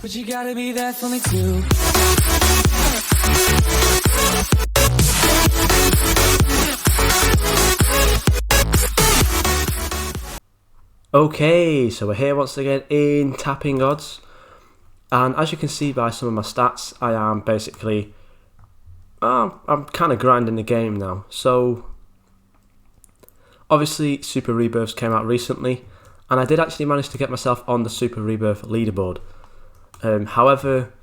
But you gotta be there for me too. Okay, so we're here once again in tapping odds, and as you can see by some of my stats, I am basically I'm kind of grinding the game now. So obviously Super Rebirths came out recently, and I did actually manage to get myself on the Super Rebirth leaderboard. However,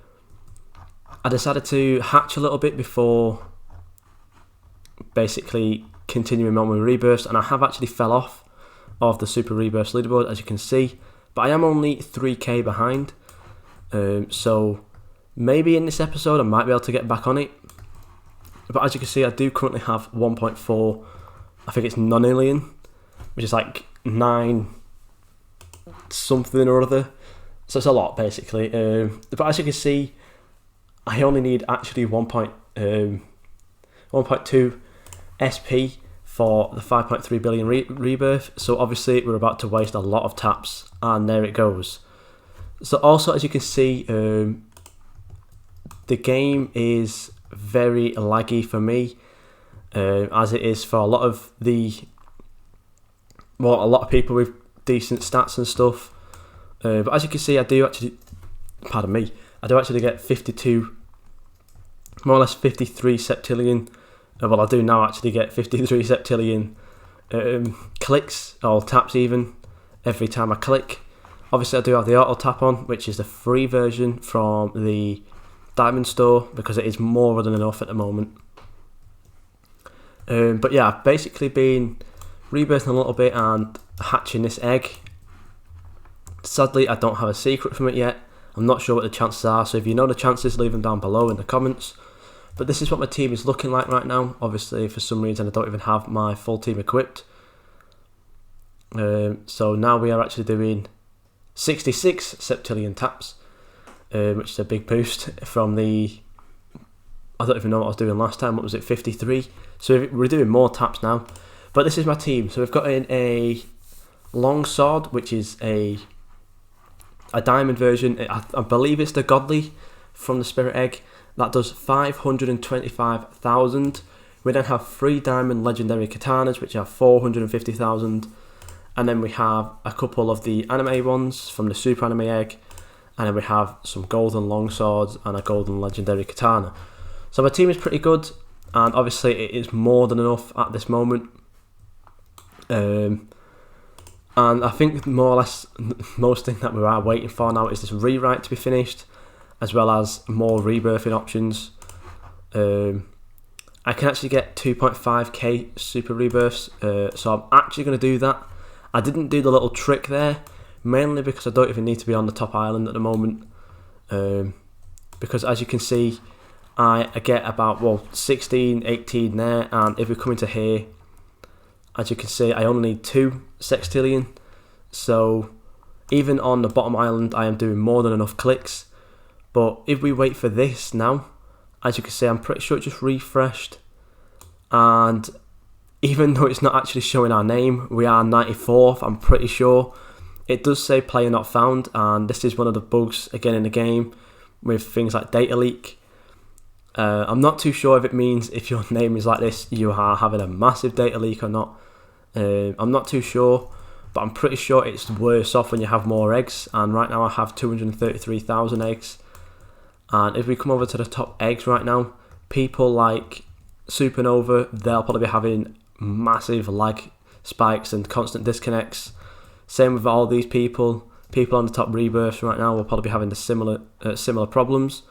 I decided to hatch a little bit before basically continuing on with Rebirths, and I have actually fell off of the Super Rebirths leaderboard, as you can see, but I am only 3k behind, so maybe in this episode I might be able to get back on it. But as you can see, I do currently have 1.4, I think it's nonillion, which is like 9 something or other, so it's a lot basically. But as you can see, I only need actually 1.2 SP for the 5.3 billion rebirth, so obviously we're about to waste a lot of taps, and there it goes. So also, as you can see, the game is very laggy for me, as it is for a lot of people with decent stats and stuff. But as you can see, I do actually get 52, more or less 53 septillion. Well, I do now actually get 53 septillion clicks, or taps even, every time I click. Obviously I do have the auto tap on, which is the free version from the Diamond Store, because it is more than enough at the moment. But yeah, I've basically been rebirthing a little bit and hatching this egg. Sadly, I don't have a secret from it yet. I'm not sure what the chances are, so if you know the chances, leave them down below in the comments. But this is what my team is looking like right now. Obviously, for some reason, I don't even have my full team equipped. So now we are actually doing 66 septillion taps, which is a big boost from the... I don't even know what I was doing last time. What was it, 53? So we're doing more taps now. But this is my team. So we've got in a long sword, which is a diamond version. I believe it's the godly from the spirit egg. That does 525,000. We then have 3 diamond legendary katanas, which are 450,000. And then we have a couple of the anime ones from the super anime egg. And then we have some golden long swords and a golden legendary katana. So my team is pretty good, and obviously it is more than enough at this moment. And I think more or less most thing that we are waiting for now is this rewrite to be finished, as well as more rebirthing options. I can actually get 2.5k super rebirths, so I'm actually going to do that. I didn't do the little trick there, mainly because I don't even need to be on the top island at the moment, because as you can see, I get about 16, 18 there, and if we come into here, as you can see, I only need 2 sextillion, so even on the bottom island I am doing more than enough clicks. But if we wait for this now, as you can see, I'm pretty sure it just refreshed, and even though it's not actually showing our name, we are 94th, I'm pretty sure. It does say player not found, and this is one of the bugs again in the game with things like data leak. I'm not too sure if it means if your name is like this, you are having a massive data leak or not. I'm not too sure, but I'm pretty sure it's worse off when you have more eggs, and right now I have 233,000 eggs. And if we come over to the top eggs right now, people like Supernova, they'll probably be having massive lag spikes and constant disconnects. Same with all these people on the top rebirths right now will probably be having the similar problems.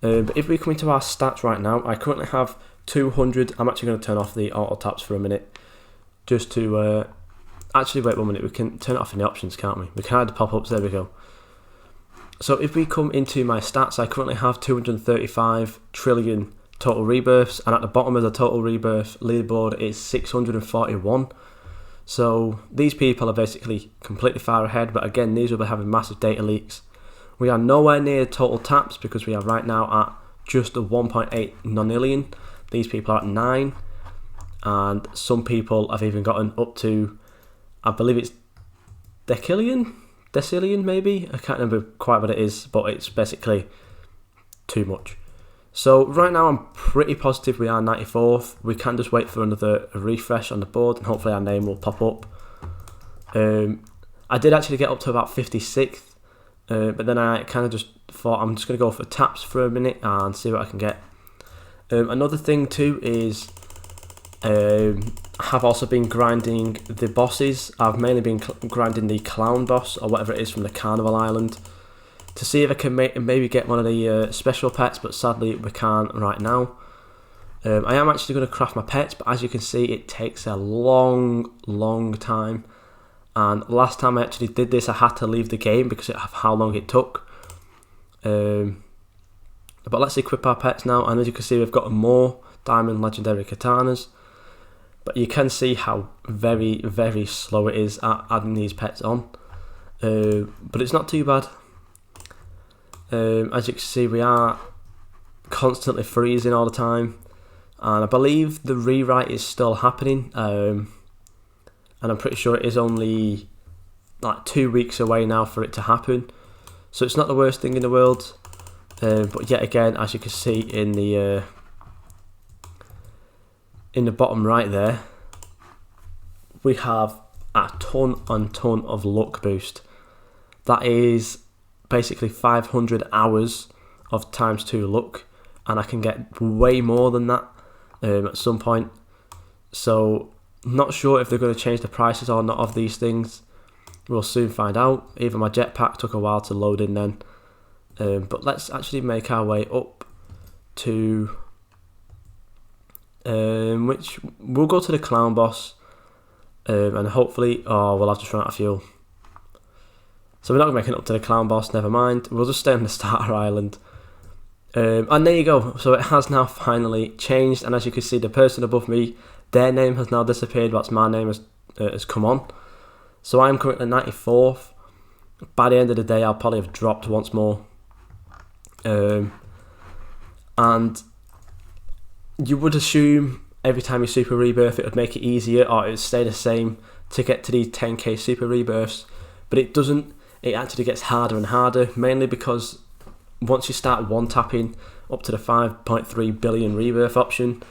But if we come into our stats right now, I currently have 200. I'm actually going to turn off the auto taps for a minute, just to actually wait 1 minute. We can turn it off in the options, can't we? We can hide the pop-ups. There we go. So if we come into my stats, I currently have 235 trillion total rebirths, and at the bottom of the total rebirth leaderboard is 641. So these people are basically completely far ahead, but again, these will be having massive data leaks. We are nowhere near total taps because we are right now at just a 1.8 nonillion. These people are at 9, and some people have even gotten up to, I believe it's decillion. decillion maybe. I can't remember quite what it is, but it's basically too much. So right now I'm pretty positive we are 94th. We can just wait for another refresh on the board and hopefully our name will pop up. I did actually get up to about 56th, but then I kind of just thought I'm just going to go for taps for a minute and see what I can get. Another thing too is I have also been grinding the bosses. I've mainly been grinding the clown boss or whatever it is from the Carnival Island to see if I can maybe get one of the special pets, but sadly we can't right now. I am actually going to craft my pets, but as you can see it takes a long time, and last time I actually did this I had to leave the game because of how long it took. But let's equip our pets now, and as you can see we've got more diamond legendary katanas, but you can see how very slow it is at adding these pets on, but it's not too bad. As you can see we are constantly freezing all the time, and I believe the rewrite is still happening, and I'm pretty sure it is only like 2 weeks away now for it to happen, so it's not the worst thing in the world. But yet again, as you can see in the bottom right there, we have a ton of luck boost. That is basically 500 hours of ×2 luck, and I can get way more than that at some point. So not sure if they're going to change the prices or not of these things. We'll soon find out. Even my jetpack took a while to load in then. But let's actually make our way up to which we'll go to the clown boss, and hopefully we'll have to run out of fuel. So we're not making it up to the clown boss, never mind. We'll just stay on the starter island. And there you go. So it has now finally changed, and as you can see the person above me, their name has now disappeared whilst my name has come on. So I'm currently 94th. By the end of the day I'll probably have dropped once more. And you would assume every time you super rebirth it would make it easier, or it would stay the same to get to these 10k super rebirths, but it doesn't. It actually gets harder and harder, mainly because once you start one tapping up to the 5.3 billion rebirth option,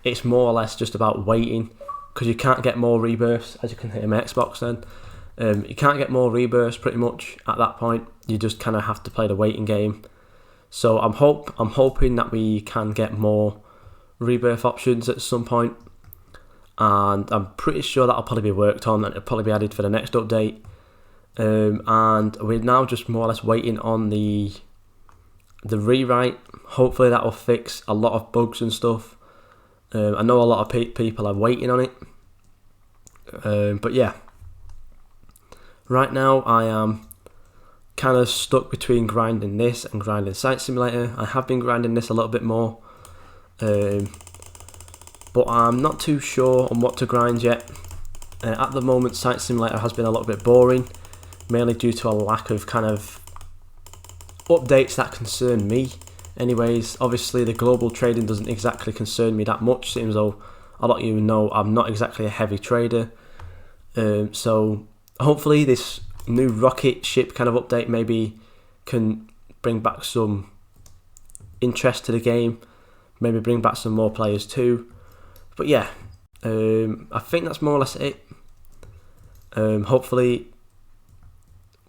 it's more or less just about waiting, because you can't get more rebirths. As you can hear my Xbox then, you can't get more rebirths pretty much at that point. You just kind of have to play the waiting game. So I'm hoping that we can get more rebirth options at some point, and I'm pretty sure that'll probably be worked on and it'll probably be added for the next update. And we're now just more or less waiting on the rewrite. Hopefully that will fix a lot of bugs and stuff. I know a lot of people are waiting on it, but yeah, right now I am kind of stuck between grinding this and grinding Site Simulator. I have been grinding this a little bit more, but I'm not too sure on what to grind yet. At the moment Site Simulator has been a little bit boring, mainly due to a lack of kind of updates that concern me. Anyways, obviously the global trading doesn't exactly concern me that much, seems though a lot of you know I'm not exactly a heavy trader. So hopefully this new rocket ship kind of update maybe can bring back some interest to the game, maybe bring back some more players too. But yeah, I think that's more or less it. Hopefully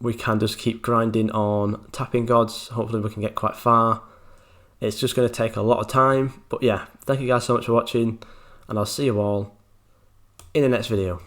we can just keep grinding on tapping gods. Hopefully we can get quite far. It's just going to take a lot of time, but yeah, thank you guys so much for watching, and I'll see you all in the next video.